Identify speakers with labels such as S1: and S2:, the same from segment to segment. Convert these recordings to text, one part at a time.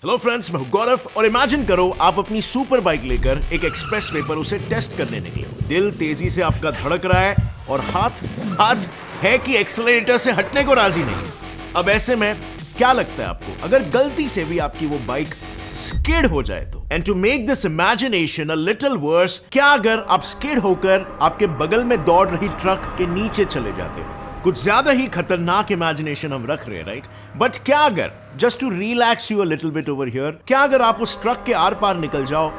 S1: Hello friends, मैं हूं गौरव और इमेजिन करो आप अपनी सुपर बाइक लेकर एक एक्सप्रेस वे पर उसे टेस्ट करने निकले हो। दिल तेजी से आपका धड़क रहा है और हाथ है कि एक्सेलरेटर से हटने को राजी नहीं है। अब ऐसे में क्या लगता है आपको, अगर गलती से भी आपकी वो बाइक स्किड हो जाए तो? And to make this imagination a little worse, क्या अगर आप स्किड होकर आपके बगल में दौड़ रही ट्रक के नीचे चले जाते हो? कुछ ज्यादा ही खतरनाक इमेजिनेशन हम रख रहे हैं, राइट? बट क्या अगर, just to relax you a little bit over here, क्या अगर आप उस ट्रक के आर पार निकल जाओ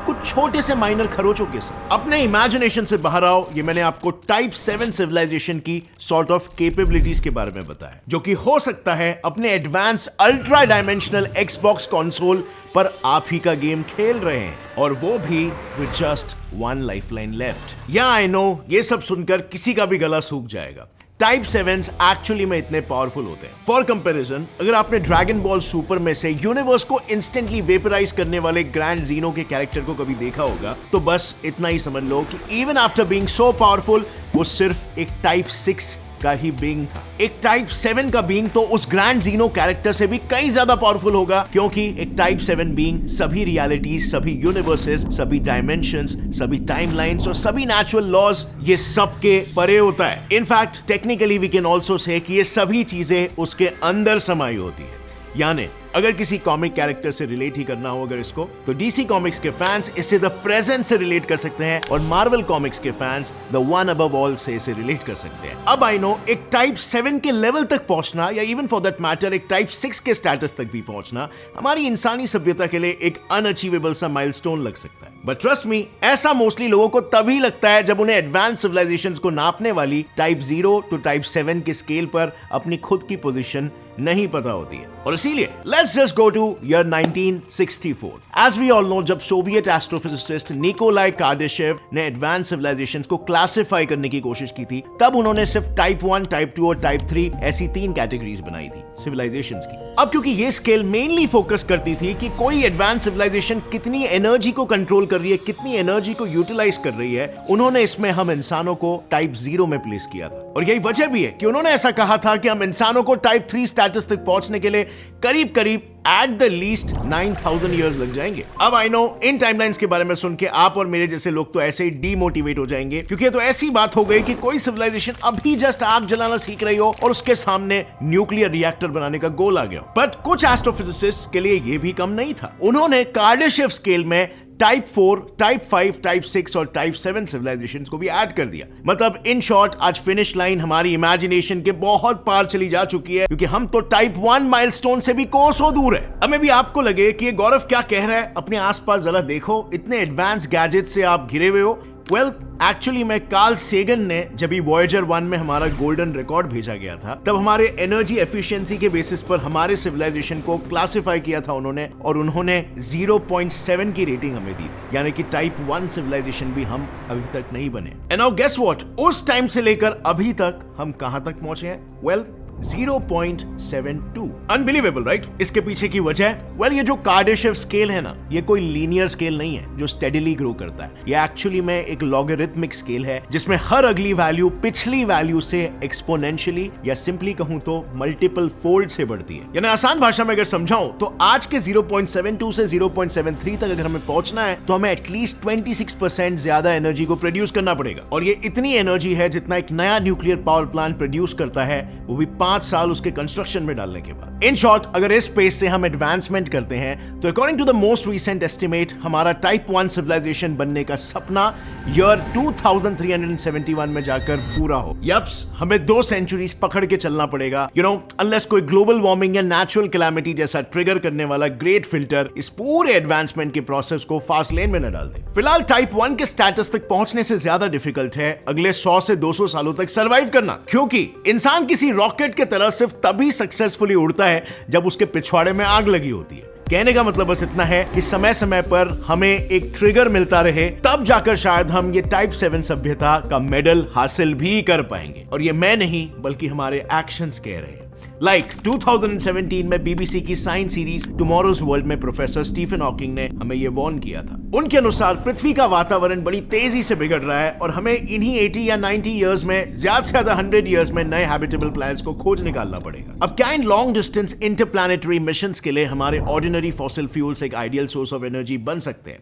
S1: कुछ छोटे से माइनर खरोचों के साथ? अपने इमेजिनेशन से बाहर आओ। ये मैंने आपको टाइप 7 सिविलाइजेशन की सॉर्ट ऑफ कैपेबिलिटीज के बारे में बताया, जो कि हो सकता है अपने advance ultra dimensional Xbox console पर आप ही का गेम खेल रहे हैं, और वो भी with just one lifeline left. या आई नो, ये सब सुनकर किसी का भी गला सूख जाएगा। टाइप 7 एक्चुअली में इतने पावरफुल होते हैं। फॉर कंपैरिजन, अगर आपने ड्रैगन बॉल सुपर में से यूनिवर्स को इंस्टेंटली वेपराइज करने वाले ग्रैंड जीनो के कैरेक्टर को कभी देखा होगा, तो बस इतना ही समझ लो कि even after being so powerful, वो सिर्फ एक टाइप 6 का ही बीइंग था। एक टाइप 7 का बीइंग तो उस ग्रैंड जीनो कैरेक्टर से भी कई ज्यादा पावरफुल होगा, क्योंकि एक टाइप 7 बीइंग सभी रियलिटीज, सभी यूनिवर्सेस, सभी डायमेंशंस, सभी टाइमलाइंस और सभी नेचुरल लॉज, ये सब के परे होता है। In fact technically we can also say कि ये सभी चीजें उसके अंदर समाई होती है। यानी अगर किसी कॉमिक कैरेक्टर से रिलेट ही करना हो अगर इसको, तो डीसी कॉमिक्स के फैंस इससे द प्रेजेंट से रिलेट कर सकते हैं, और मार्वल कॉमिक्स के fans the one above all से इसे रिलेट कर सकते हैं। अब आई नो, एक टाइप 7 के लेवल तक पहुंचना, या इवन फॉर दैट मैटर एक टाइप 6 के स्टेटस तक भी पहुंचना, हमारी इंसानी सभ्यता के लिए एक अनअचीवेबल सा माइलस्टोन लग सकता है। बट ट्रस्ट मी, ऐसा मोस्टली लोगों को तभी लगता है जब उन्हें एडवांस सिविलाइजेशंस को नापने वाली टाइप 0 टू टाइप 7 के स्केल पर अपनी खुद की पोजीशन नहीं पता होती है। और इसीलिए let's just go to year 1964। As we all know, जब सोवियत एस्ट्रोफिजिसिस्ट निकोलाई कार्डाशेव ने एडवांस सिविलाइजेशंस को क्लासिफाई करने की कोशिश की थी, तब उन्होंने सिर्फ टाइप 1, टाइप 2 और टाइप 3 ऐसी 3 कैटेगरीज बनाई थी सिविलाइजेशंस की। अब क्योंकि ये स्केल मेनली फोकस करती थी कि कोई एडवांस सिविलाइजेशन कितनी एनर्जी को कंट्रोल कर रही है, कितनी एनर्जी को यूटिलाइज कर रही है, उन्होंने इसमें हम इंसानों को टाइप 0 में प्लेस किया था। और यही वजह भी है कि उन्होंने ऐसा कहा था कि हम इंसानों को टाइप 3 स्टेटस तक पहुंचने के लिए करीब एट द लीस्ट 9000 ईयर्स लग जाएंगे। अब आई नो, इन टाइमलाइंस के बारे में सुन के आप और मेरे जैसे लोग तो ऐसे ही डीमोटिवेट हो जाएंगे, क्योंकि ये तो ऐसी बात हो गई कि कोई सिविलाइजेशन अभी जस्ट आग जलाना सीख रही हो और उसके सामने न्यूक्लियर रिएक्टर बनाने का गोल आ गया। बट कुछ एस्ट्रोफिजिसिस्ट्स के लिए ये भी कम नहीं था। उन्होंने कार्डाशेव स्केल में टाइप 4, टाइप 5, टाइप 6 और टाइप 7 सिविलाइजेशंस को भी ऐड कर दिया। मतलब इन शॉर्ट, आज फिनिश लाइन हमारी इमेजिनेशन के बहुत पार चली जा चुकी है, क्योंकि हम तो टाइप 1 माइलस्टोन से भी कोसों दूर है। अब भी आपको लगे कि ये गौरव क्या कह रहा है, अपने आसपास जरा देखो, इतने एडवांस गैजेट से आप घिरे हुए हो। वेल, एक्चुअली में कार्ल सेगन ने जब भी वॉयेजर 1 में हमारा गोल्डन रिकॉर्ड भेजा गया था, तब हमारे एनर्जी एफिशिएंसी के बेसिस पर हमारे सिविलाइजेशन को क्लासिफाई किया था उन्होंने, और उन्होंने 0.7 की रेटिंग हमें दी थी। यानी कि टाइप 1 सिविलाइजेशन भी हम अभी तक नहीं बने। एंड नाउ गेस व्हाट, उस टाइम से लेकर अभी तक हम कहां तक पहुंचे हैं? वेल, 0.72। Unbelievable, right? इसके पीछे की वजह, वेल, ये जो कार्डाशेव स्केल है ना, ये कोई लीनियर स्केल नहीं है जो स्टेडिली ग्रो करता है। ये एक्चुअली में एक लॉगरिथमिक स्केल है, जिसमें हर अगली वैल्यू पिछली वैल्यू से एक्सपोनेंशियली, या सिंपली कहूं तो मल्टीपल फोल्ड से बढ़ती है। यानी आसान भाषा में अगर समझाऊं तो आज के 0.72 से 0.73 तक अगर हमें पहुंचना है, तो हमें एटलीस्ट 26% ज्यादा एनर्जी को प्रोड्यूस करना पड़ेगा। और ये इतनी एनर्जी है जितना एक नया न्यूक्लियर पावर प्लांट प्रोड्यूस करता है, वो भी 5 साल उसके कंस्ट्रक्शन में डालने के बाद। इन शॉर्ट, अगर इस स्पेस से हम एडवांसमेंट करते हैं, तो according to the most recent estimate, हमारा टाइप 1 सिविलाइजेशन बनने का सपना ईयर 2371 में जाकर पूरा हो। यप्स, हमें 2 सेंचुरीज पकड़ के चलना पड़ेगा, यू नो, अनलेस कोई ग्लोबल वार्मिंग या नेचुरल कैलामिटी जैसा ट्रिगर करने वाला ग्रेट फिल्टर इस पूरे एडवांसमेंट के प्रोसेस को फास्ट लेन में न डाल दे। फिलहाल टाइप 1 के स्टेटस तक पहुंचने से ज्यादा डिफिकल्ट है अगले 100 से 200 सालों तक सर्वाइव करना, क्योंकि इंसान किसी रॉकेट के तरह सिर्फ तभी सक्सेसफुली उड़ता है जब उसके पिछवाड़े में आग लगी होती है। कहने का मतलब बस इतना है कि समय समय पर हमें एक ट्रिगर मिलता रहे, तब जाकर शायद हम ये टाइप 7 सभ्यता का मेडल हासिल भी कर पाएंगे। और ये मैं नहीं, बल्कि हमारे एक्शंस कह रहे हैं। लाइक 2017 में बीबीसी की साइंस सीरीज टुमारोज वर्ल्ड में प्रोफेसर स्टीफन हॉकिंग ने हमें ये वार्न किया था। उनके अनुसार पृथ्वी का वातावरण बड़ी तेजी से बिगड़ रहा है और हमें इन्हीं 80 या 90 इयर्स में ज्यादा से ज्यादा 100 इयर्स में नए हैबिटेबल प्लैनेट्स को खोज निकालना पड़ेगा। अब क्या in long distance interplanetary missions के लिए हमारे ऑर्डिनरी फॉसिल फ्यूल्स एक आइडियल सोर्स ऑफ एनर्जी बन सकते हैं?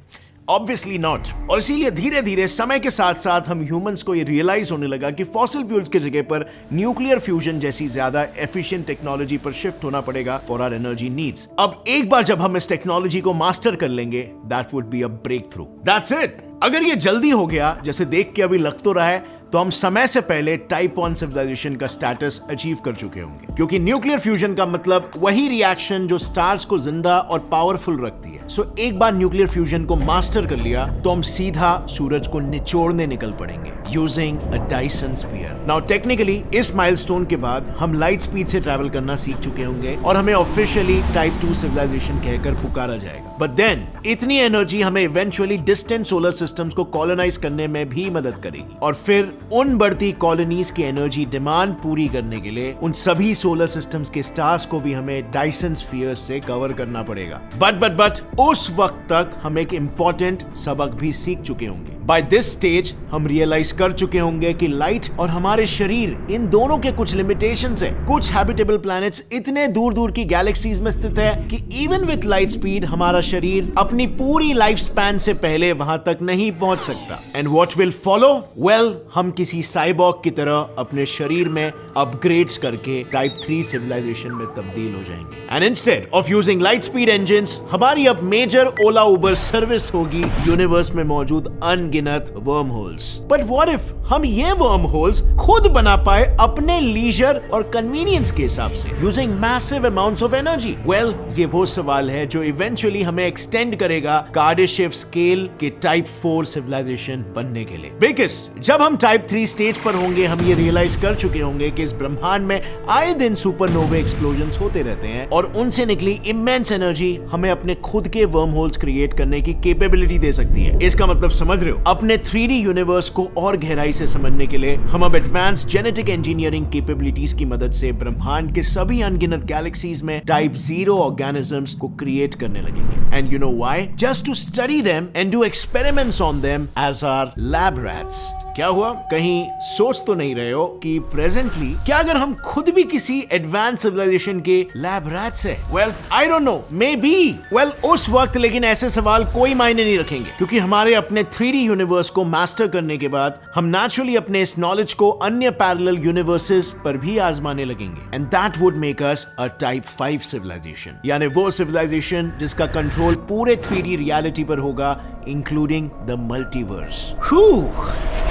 S1: Obviously not। और इसीलिए धीरे धीरे समय के साथ साथ हम ह्यूमंस को ये रियलाइज होने लगा कि फॉसिल फ्यूल्स की जगह पर न्यूक्लियर फ्यूजन जैसी ज्यादा एफिशिएंट टेक्नोलॉजी पर शिफ्ट होना पड़ेगा फॉर आवर एनर्जी नीड्स। अब एक बार जब हम इस टेक्नोलॉजी को मास्टर कर लेंगे, that would be a breakthrough. That's it. अगर ये जल्दी हो गया, जैसे देख के अभी लग तो रहा है, तो हम समय से पहले टाइप 1 सिविलाइजेशन का स्टेटस अचीव कर चुके होंगे, क्योंकि न्यूक्लियर फ्यूजन का मतलब वही रिएक्शन जो स्टार्स को जिंदा और पावरफुल रखती है। सो एक बार न्यूक्लियर फ्यूजन को मास्टर कर लिया तो हम सीधा सूरज को निचोड़ने निकल पड़ेंगे using a Dyson sphere. Now technically इस माइलस्टोन के बाद हम लाइट स्पीड से ट्रैवल करना सीख चुके होंगे और हमें ऑफिशियली टाइप 2 सिविलाइजेशन कहकर पुकारा जाएगा। बट देन इतनी एनर्जी हमें इवेंचुअली डिस्टेंट सोलर सिस्टम्स को कॉलोनाइज करने में भी मदद करेगी और फिर उन बढ़ती कॉलोनीज की एनर्जी डिमांड पूरी करने के लिए उन सभी सोलर सिस्टम्स के स्टार्स को भी हमें डायसन स्फीयर्स से कवर करना पड़ेगा। बट उस वक्त तक हम एक इंपॉर्टेंट सबक भी सीख चुके होंगे। बाय दिस स्टेज हम रियलाइज कर चुके होंगे कि लाइट और हमारे शरीर, इन दोनों के कुछ लिमिटेशंस हैं। कुछ हैबिटेबल प्लैनेट्स इतने दूर दूर की गैलेक्सीज में स्थित है कि इवन विद लाइट स्पीड हमारा शरीर अपनी पूरी लाइफ स्पैन से पहले वहां तक नहीं पहुंच सकता। And what will follow? Well, हम किसी साइबॉर्ग की तरह अपने शरीर में अपग्रेड्स करके टाइप 3 सिविलाइजेशन में तब्दील हो जाएंगे। And instead of using light speed engines, हमारी अब मेजर ओला उबर सर्विस होगी यूनिवर्स में मौजूद अनगिनत worm holes. But what if हम ये वर्म होल्स खुद बना पाए अपने लीजर और कन्वीनियंस के हिसाब से using massive amounts of energy? Well, ये वो सवाल है जो इवेंचुअली हमें एक्सटेंड करेगा कार्डाशेव स्केल के टाइप 4 सिविलाइजेशन बनने के लिए। बिकॉज़ जब हम टाइप 3 स्टेज पर होंगे, हम ये रियलाइज कर चुके होंगे कि इस ब्रह्मांड में आए दिन सुपरनोवा एक्सप्लोजन्स होते रहते हैं और उनसे निकली इमेंस एनर्जी हमें अपने खुद के वर्म होल्स क्रिएट करने की कैपेबिलिटी दे सकती है। इसका मतलब समझ रहे हो? अपने 3D यूनिवर्स को और गहराई से समझने के लिए हम अब एडवांस जेनेटिक इंजीनियरिंग कैपेबिलिटीज की मदद से ब्रह्मांड के सभी अनगिनत गैलेक्सीज में टाइप 0 ऑर्गेनिजम्स को क्रिएट करने लगेंगे। And you know why? Just to study them and do experiments on them as our lab rats. क्या हुआ? कहीं सोच तो नहीं रहे हो कि प्रेजेंटली क्या अगर हम खुद भी किसी एडवांस सिविलाइजेशन के लैब रैट्स हैं? Well, I don't know, may be. Well, उस वक्त लेकिन ऐसे सवाल कोई मायने नहीं रखेंगे, क्योंकि हमारे अपने 3D यूनिवर्स को मास्टर करने के बाद हम नेचुरली अपने इस नॉलेज को अन्य पैरेलल यूनिवर्सेस पर भी आजमाने लगेंगे। And that would make us a type 5 civilization, यानी वो सिविलाइजेशन जिसका कंट्रोल पूरे 3D रियलिटी पर होगा, इंक्लूडिंग द मल्टीवर्स।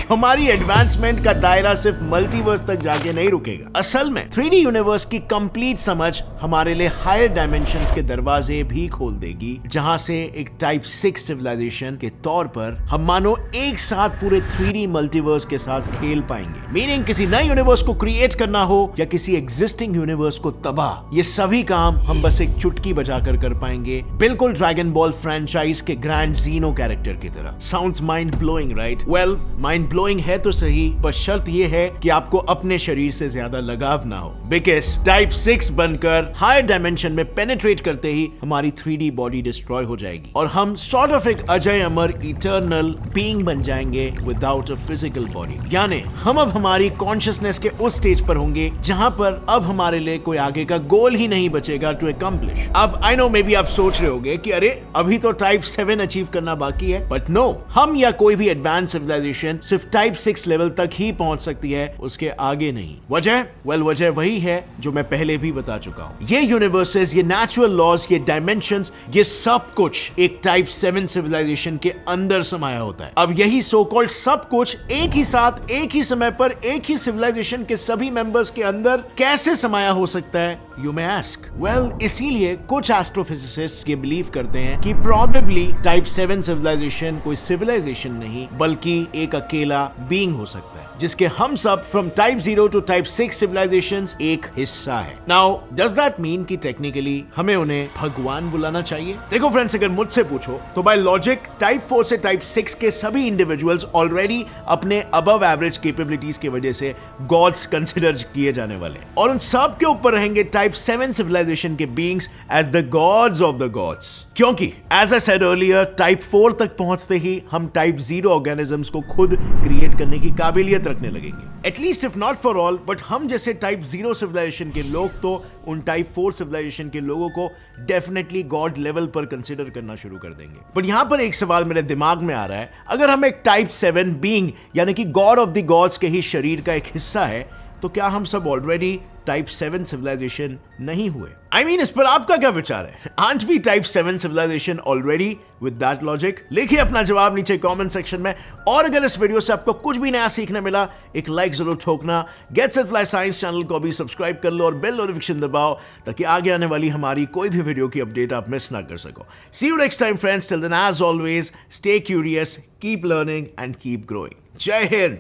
S1: हमारी एडवांसमेंट का दायरा सिर्फ मल्टीवर्स तक जाके नहीं रुकेगा। असल में 3D यूनिवर्स की कंप्लीट समझ हमारे लिए हायर डायमेंशंस के दरवाजे भी खोल देगी, जहां से एक टाइप 6 सिविलाइजेशन के तौर पर हम मानो एक साथ पूरे 3D मल्टीवर्स के साथ खेल पाएंगे। मीनिंग किसी नए यूनिवर्स को क्रिएट करना हो या किसी एग्जिस्टिंग यूनिवर्स को तबाह, ये सभी काम हम बस एक चुटकी बजाकर कर पाएंगे, बिल्कुल ड्रैगन बॉल फ्रेंचाइज के ग्रैंड जीनो कैरेक्टर की तरह। Sounds mind blowing, right? Well, mind blowing है तो सही, बस शर्त यह है कि आपको अपने शरीर से ज्यादा लगाव ना हो। बिकॉज़ टाइप 6 बनकर हायर डायमेंशन में पेनिट्रेट करते ही हमारी 3D बॉडी डिस्ट्रॉय हो जाएगी और हम सॉर्ट ऑफ एक अजय अमर इटर्नल बीइंग बन जाएंगे विदाउट अ फिजिकल बॉडी। यानी हम अब हमारी कॉन्शियसनेस के उस स्टेज पर होंगे जहां पर अब हमारे लिए कोई आगे का गोल ही नहीं बचेगा टू अकम्प्लिश। अब आई नो, मे बी आप सोच रहे होंगे कि अरे अभी तो टाइप 7 अचीव करना बाकी है, बट नो, हम या कोई भी एडवांस सिविलाइजेशन सिर्फ टाइप 6 लेवल तक ही पहुंच सकती है, उसके आगे नहीं। वजह? वेल, वजह वही है जो मैं पहले भी बता चुका हूं। ये यूनिवर्सेस, ये नेचुरल लॉज, ये डायमेंशंस, ये सब कुछ एक टाइप 7 सिविलाइजेशन के अंदर समाया होता है। अब यही सो कॉल्ड सब कुछ एक ही साथ, एक ही समय पर, एक ही सिविलाइजेशन के सभी मेंबर्स के अंदर कैसे समाया हो सकता है, यू मे आस्क? वेल, इसीलिए कुछ एस्ट्रोफिजिसिस्ट्स ये बिलीव करते हैं कि प्रोबेबली टाइप 7 सिविलाइजेशन कोई सिविलाइजेशन नहीं बल्कि एक अकेला बीइंग हो सकता है, जिसके हम सब from type 0 to type 6 civilizations एक हिस्सा है। नाउ डज दैट मीन कि टेक्निकली हमें उन्हें भगवान बुलाना चाहिए? देखो फ्रेंड्स, अगर मुझसे पूछो तो बाय लॉजिक टाइप 4 से टाइप 6 के सभी इंडिविजुअल्स ऑलरेडी अपने अबव एवरेज कैपेबिलिटीज की वजह से गॉड्स कंसिडर किए जाने वाले, और उन सब के ऊपर रहेंगे टाइप 7 सिविलाइजेशन के beings as the gods of the gods. क्योंकि as I said earlier, type 4 तक पहुंचते ही हम टाइप 0 ऑर्गेनिजम्स को खुद क्रिएट करने की काबिलियत रखने लगेंगे। At least if not for all, but हम जैसे टाइप 0 सिविलाइजेशन के लोग तो उन टाइप 4 सिविलाइजेशन के लोगों को डेफिनेटली गॉड लेवल पर कंसीडर करना शुरू कर देंगे। बट यहां पर एक सवाल मेरे दिमाग में आ रहा है, अगर हम एक टाइप 7 बीइंग यानी कि गॉड ऑफ द गॉड्स के ही शरीर का एक हिस्सा है, तो क्या हम सब ऑलरेडी टाइप 7 सिविलाइजेशन नहीं हुए? I mean, इस पर आपका क्या विचार है? Aren't we type 7 civilization already with that logic? लिखिए अपना जवाब नीचे कमेंट सेक्शन में, और अगर इस वीडियो से आपको कुछ भी नया सीखने मिला, एक लाइक जरूर ठोकना। Gets it fly science channel को भी सब्सक्राइब कर लो और बेल नोटिफिकेशन दबाओ ताकि आगे आने वाली हमारी कोई भी वीडियो की अपडेट आप मिस ना कर सको। See you next time friends, till then as always, stay curious, keep learning and keep growing. जय हिंद।